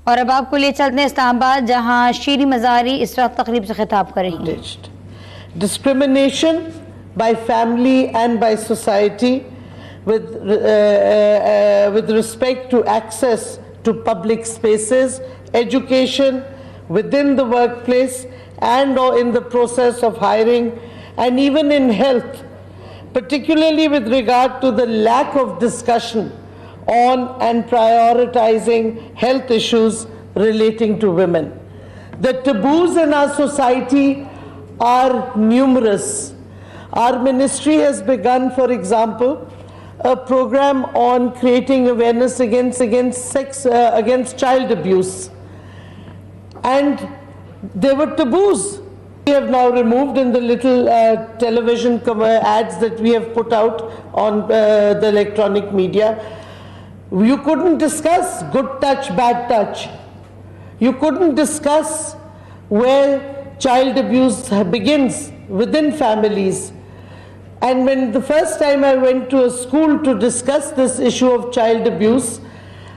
और अब आपको ले चलते हैं इस्लामाबाद, जहां शीरी मजारी इस वक्त तकरीब से खिताब करेंगी। Discrimination by family and by society with respect to access to public spaces, education within the workplace and or in the process of hiring, and even in health, particularly with regard to the lack of discussion on and prioritizing health issues relating to women. The taboos in our society are numerous. Our ministry has begun, for example, a program on creating awareness against child abuse. And there were taboos. We have now removed in the little television ads that we have put out on the electronic media. You couldn't discuss good touch, bad touch. You couldn't discuss where child abuse begins within families. And when the first time I went to a school to discuss this issue of child abuse,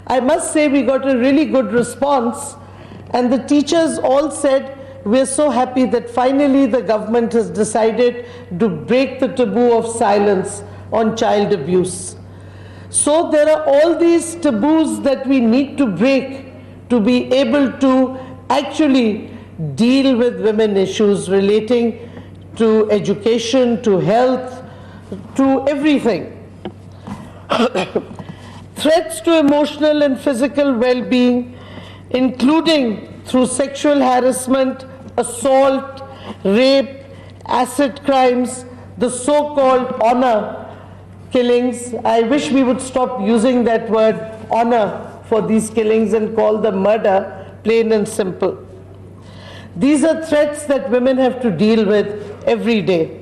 I must say we got a really good response, and the teachers all said, we're so happy that finally the government has decided to break the taboo of silence on child abuse. So there are all these taboos that we need to break to be able to actually deal with women issues relating to education, to health, to everything. Threats to emotional and physical well-being, including through sexual harassment, assault, rape, acid crimes, the so-called honor killings. I wish we would stop using that word honor for these killings and call them murder, plain and simple. These are threats that women have to deal with every day.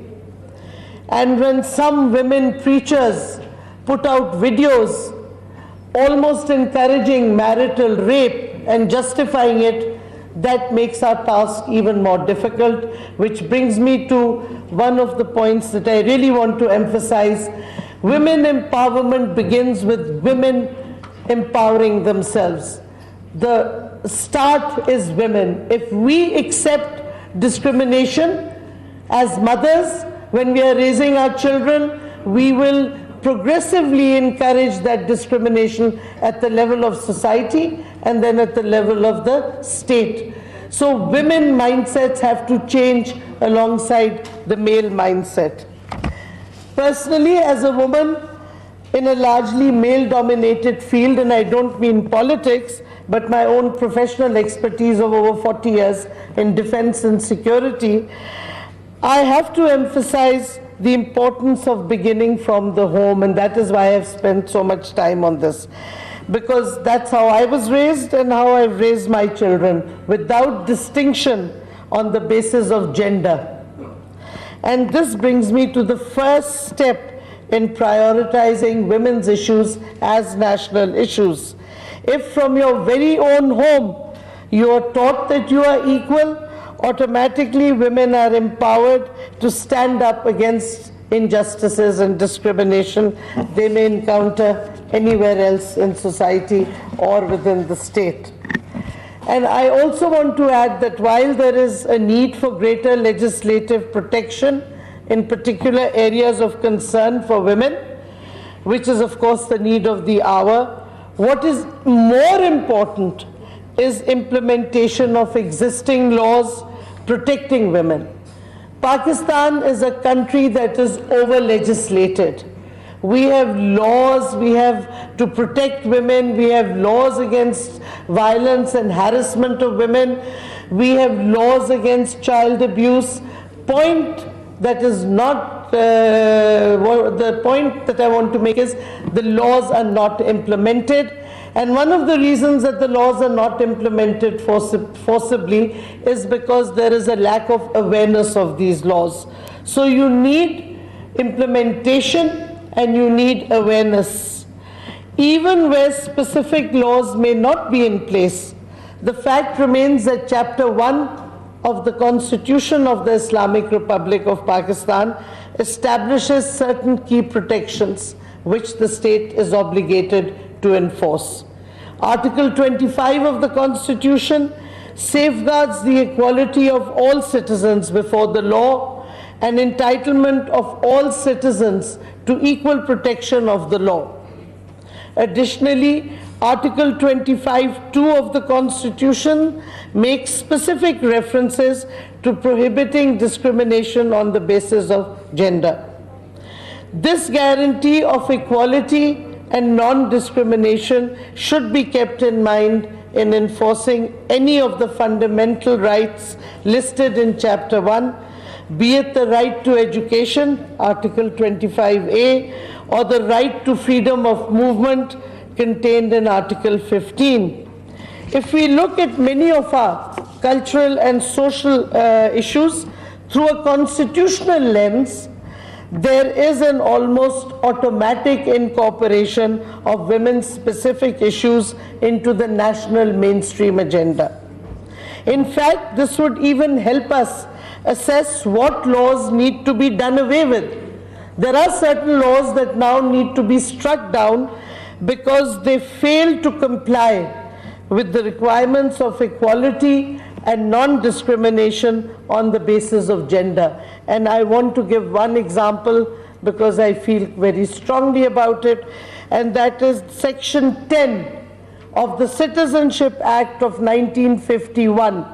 And when some women preachers put out videos almost encouraging marital rape and justifying it, that makes our task even more difficult, which brings me to one of the points that I really want to emphasize. Women empowerment begins with women empowering themselves. The start is women. If we accept discrimination as mothers, when we are raising our children, we will progressively encourage that discrimination at the level of society and then at the level of the state. So women mindsets have to change alongside the male mindset. Personally, as a woman in a largely male-dominated field, and I don't mean politics, but my own professional expertise of over 40 years in defense and security, I have to emphasize the importance of beginning from the home, and that is why I've spent so much time on this. Because that's how I was raised and how I've raised my children, without distinction on the basis of gender. And this brings me to the first step in prioritizing women's issues as national issues. If from your very own home you are taught that you are equal, automatically women are empowered to stand up against injustices and discrimination they may encounter anywhere else in society or within the state. And I also want to add that while there is a need for greater legislative protection in particular areas of concern for women, which is of course the need of the hour, what is more important is implementation of existing laws protecting women. Pakistan is a country that is over-legislated. We have laws, we have to protect women, we have laws against violence and harassment of women, we have laws against child abuse. Point that is not, the point that I want to make is the laws are not implemented. And one of the reasons that the laws are not implemented forcibly is because there is a lack of awareness of these laws. So you need implementation and you need awareness. Even where specific laws may not be in place, the fact remains that Chapter 1 of the Constitution of the Islamic Republic of Pakistan establishes certain key protections which the state is obligated to enforce. Article 25 of the Constitution safeguards the equality of all citizens before the law and entitlement of all citizens to equal protection of the law. Additionally, Article 25(2) of the Constitution makes specific references to prohibiting discrimination on the basis of gender. This guarantee of equality and non-discrimination should be kept in mind in enforcing any of the fundamental rights listed in Chapter 1, be it the right to education, Article 25A, or the right to freedom of movement contained in Article 15. If we look at many of our cultural and social issues through a constitutional lens, there is an almost automatic incorporation of women's specific issues into the national mainstream agenda. In fact, this would even help us assess what laws need to be done away with. There are certain laws that now need to be struck down because they fail to comply with the requirements of equality and non-discrimination on the basis of gender. And I want to give one example because I feel very strongly about it, and that is Section 10 of the Citizenship Act of 1951,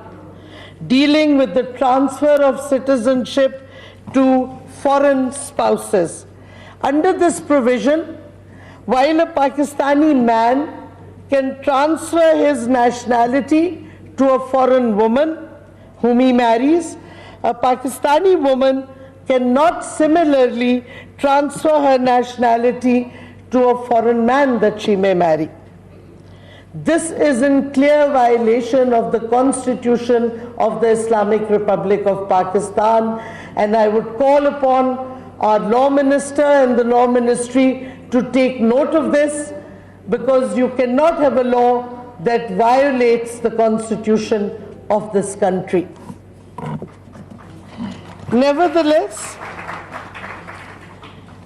dealing with the transfer of citizenship to foreign spouses. Under this provision, while a Pakistani man can transfer his nationality to a foreign woman whom he marries, a Pakistani woman cannot similarly transfer her nationality to a foreign man that she may marry. This is in clear violation of the Constitution of the Islamic Republic of Pakistan, and I would call upon our Law Minister and the Law Ministry to take note of this, because you cannot have a law that violates the Constitution of this country. Nevertheless,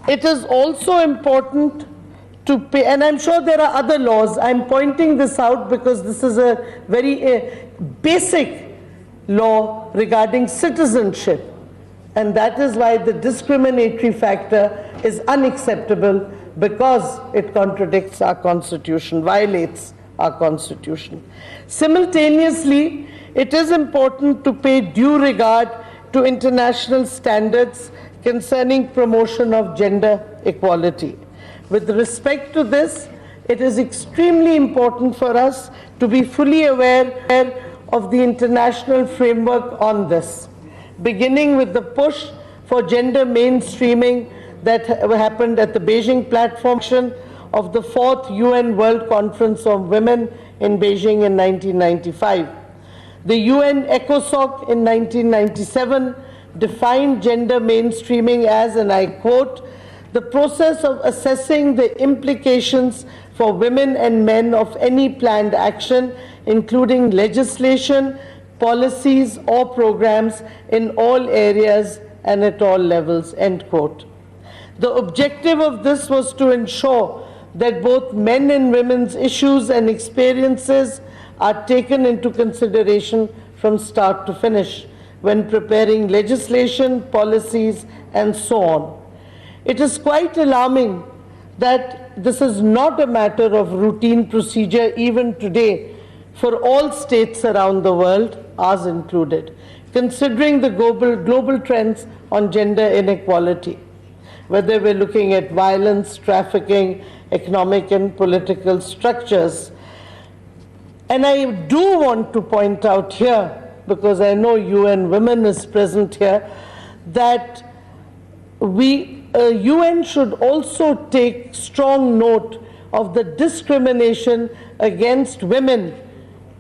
it is also important to pay, and I'm sure there are other laws. I'm pointing this out because this is a very basic law regarding citizenship, and that is why the discriminatory factor is unacceptable, because it contradicts our Constitution, violates our Constitution. Simultaneously, it is important to pay due regard to international standards concerning promotion of gender equality. With respect to this, it is extremely important for us to be fully aware of the international framework on this, beginning with the push for gender mainstreaming that happened at the Beijing platform of the 4th UN World Conference on Women in Beijing in 1995. The UN ECOSOC in 1997 defined gender mainstreaming as, and I quote, the process of assessing the implications for women and men of any planned action, including legislation, policies, or programs in all areas and at all levels, end quote. The objective of this was to ensure that both men and women's issues and experiences are taken into consideration from start to finish when preparing legislation, policies, and so on. It is quite alarming that this is not a matter of routine procedure even today for all states around the world, ours included, considering the global trends on gender inequality, whether we're looking at violence, trafficking, economic and political structures. And I do want to point out here, because I know UN Women is present here, that UN should also take strong note of the discrimination against women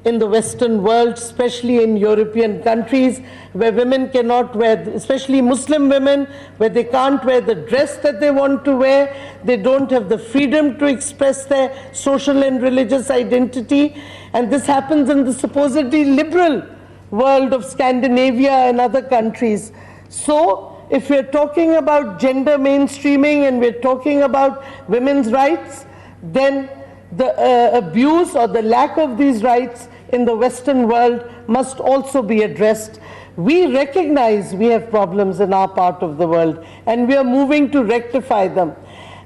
in the Western world, especially in European countries, where women cannot wear, especially Muslim women, where they can't wear the dress that they want to wear, they don't have the freedom to express their social and religious identity, and this happens in the supposedly liberal world of Scandinavia and other countries. So, if we're talking about gender mainstreaming and we're talking about women's rights, then the abuse or the lack of these rights in the Western world must also be addressed. We recognize we have problems in our part of the world and we are moving to rectify them.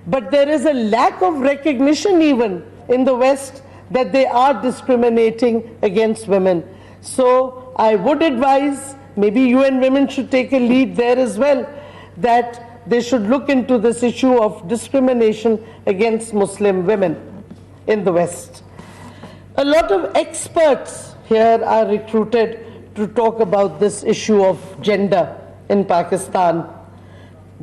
But there is a lack of recognition even in the West that they are discriminating against women. So I would advise, maybe UN Women should take a lead there as well, that they should look into this issue of discrimination against Muslim women in the West. A lot of experts here are recruited to talk about this issue of gender in Pakistan.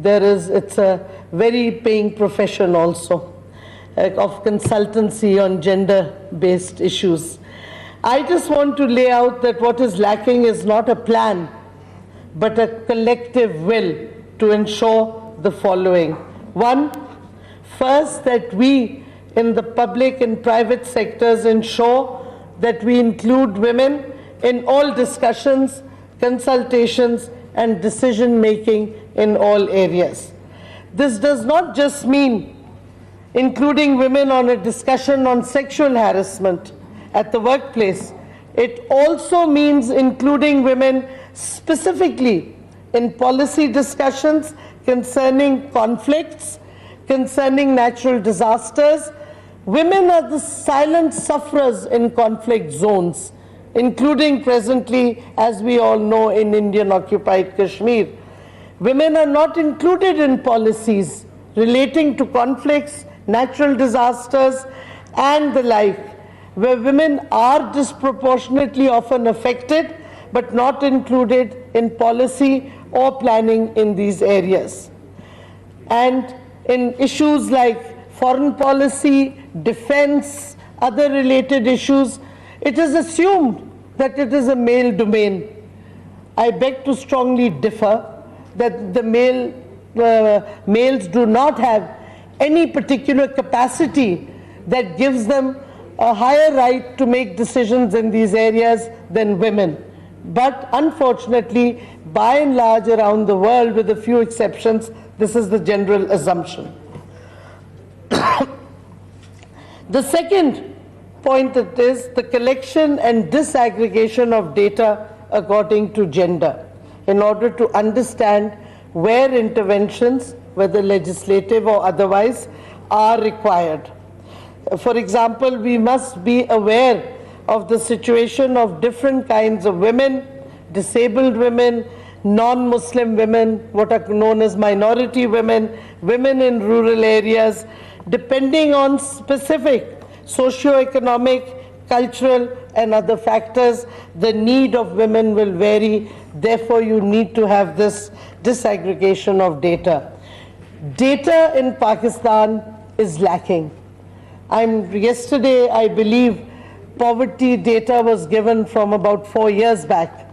It's a very paying profession also of consultancy on gender-based issues. I just want to lay out that what is lacking is not a plan, but a collective will to ensure the following. One, first, that we in the public and private sectors ensure that we include women in all discussions, consultations, and decision-making in all areas. This does not just mean including women on a discussion on sexual harassment at the workplace. It also means including women specifically in policy discussions concerning conflicts, concerning natural disasters. Women are the silent sufferers in conflict zones, including presently, as we all know, in Indian-occupied Kashmir. Women are not included in policies relating to conflicts, natural disasters, and the like, where women are disproportionately often affected, but not included in policy or planning in these areas. And in issues like foreign policy, defense, other related issues, it is assumed that it is a male domain. I beg to strongly differ that the males do not have any particular capacity that gives them a higher right to make decisions in these areas than women. But unfortunately, by and large around the world, with a few exceptions, this is the general assumption. The second point it is the collection and disaggregation of data according to gender in order to understand where interventions, whether legislative or otherwise, are required. For example, we must be aware of the situation of different kinds of women, disabled women, non-Muslim women, what are known as minority women, women in rural areas, depending on specific socio-economic, cultural and other factors, the need of women will vary. Therefore, you need to have this disaggregation of data. Data in Pakistan is lacking. Yesterday, I believe, poverty data was given from about 4 years back,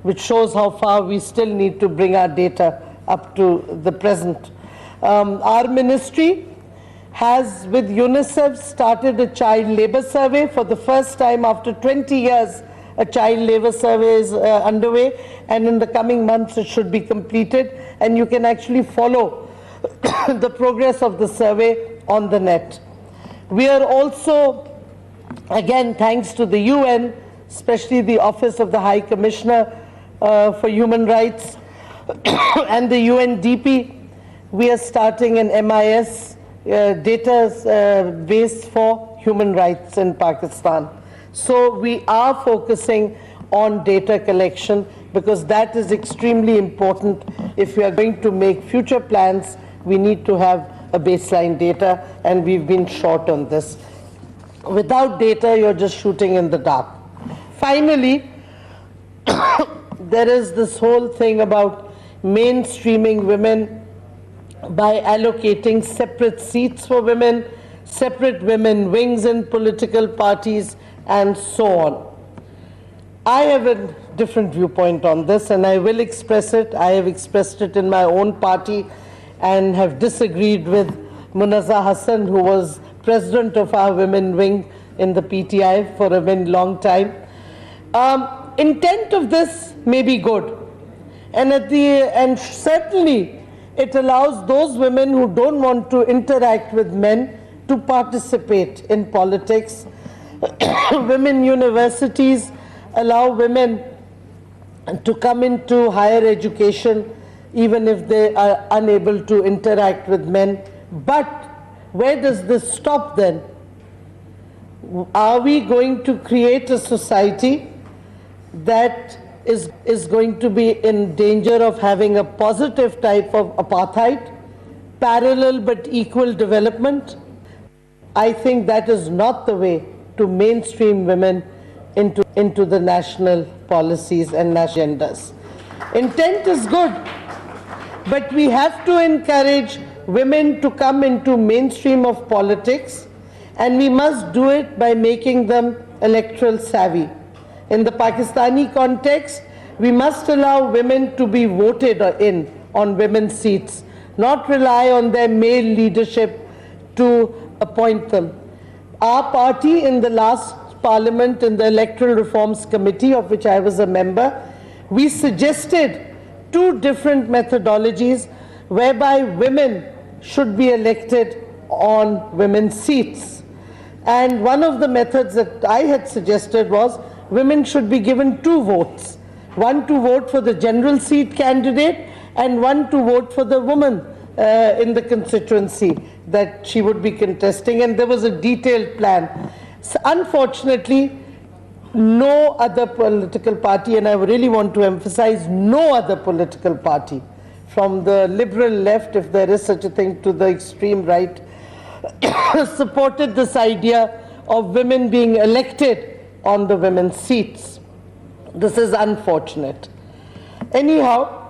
which shows how far we still need to bring our data up to the present. Our ministry has, with UNICEF, started a child labor survey. For the first time after 20 years, a child labor survey is underway, and in the coming months it should be completed, and you can actually follow the progress of the survey on the net. We are also, again, thanks to the UN, especially the Office of the High Commissioner for Human Rights and the UNDP, we are starting an MIS data base for human rights in Pakistan. So we are focusing on data collection because that is extremely important. If we are going to make future plans, we need to have a baseline data, and we've been short on this. Without data, you're just shooting in the dark. Finally, there is this whole thing about mainstreaming women by allocating separate seats for women, separate women wings in political parties, and so on. I have a different viewpoint on this, and I will express it. I have expressed it in my own party and have disagreed with Munaza Hassan, who was president of our women wing in the PTI for a very long time. Intent of this may be good, and certainly it allows those women who don't want to interact with men to participate in politics. Women universities allow women to come into higher education even if they are unable to interact with men. But where does this stop then? Are we going to create a society that is going to be in danger of having a positive type of apartheid, parallel but equal development? I think that is not the way to mainstream women into the national policies and national agendas. Intent is good, but we have to encourage women to come into mainstream of politics, and we must do it by making them electoral savvy. In the Pakistani context, we must allow women to be voted in on women's seats, not rely on their male leadership to appoint them. Our party in the last parliament, in the Electoral Reforms Committee, of which I was a member, we suggested two different methodologies whereby women should be elected on women's seats. And one of the methods that I had suggested was women should be given two votes, one to vote for the general seat candidate and one to vote for the woman in the constituency that she would be contesting, and there was a detailed plan. So unfortunately, no other political party, and I really want to emphasize no other political party, from the liberal left, if there is such a thing, to the extreme right, supported this idea of women being elected on the women's seats. This is unfortunate. Anyhow,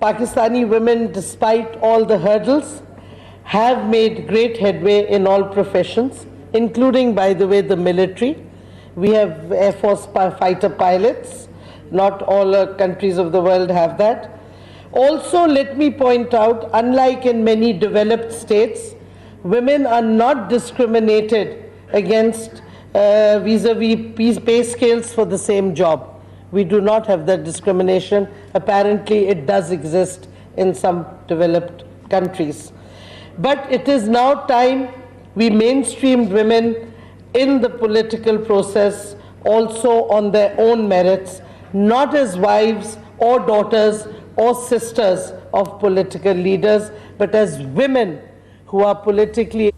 Pakistani women, despite all the hurdles, have made great headway in all professions, including, by the way, the military. We have Air Force fighter pilots. Not all countries of the world have that. Also, let me point out, unlike in many developed states, women are not discriminated against vis-a-vis pay scales for the same job. We do not have that discrimination. Apparently, it does exist in some developed countries. But it is now time we mainstreamed women in the political process also on their own merits, not as wives or daughters or sisters of political leaders, but as women who are politically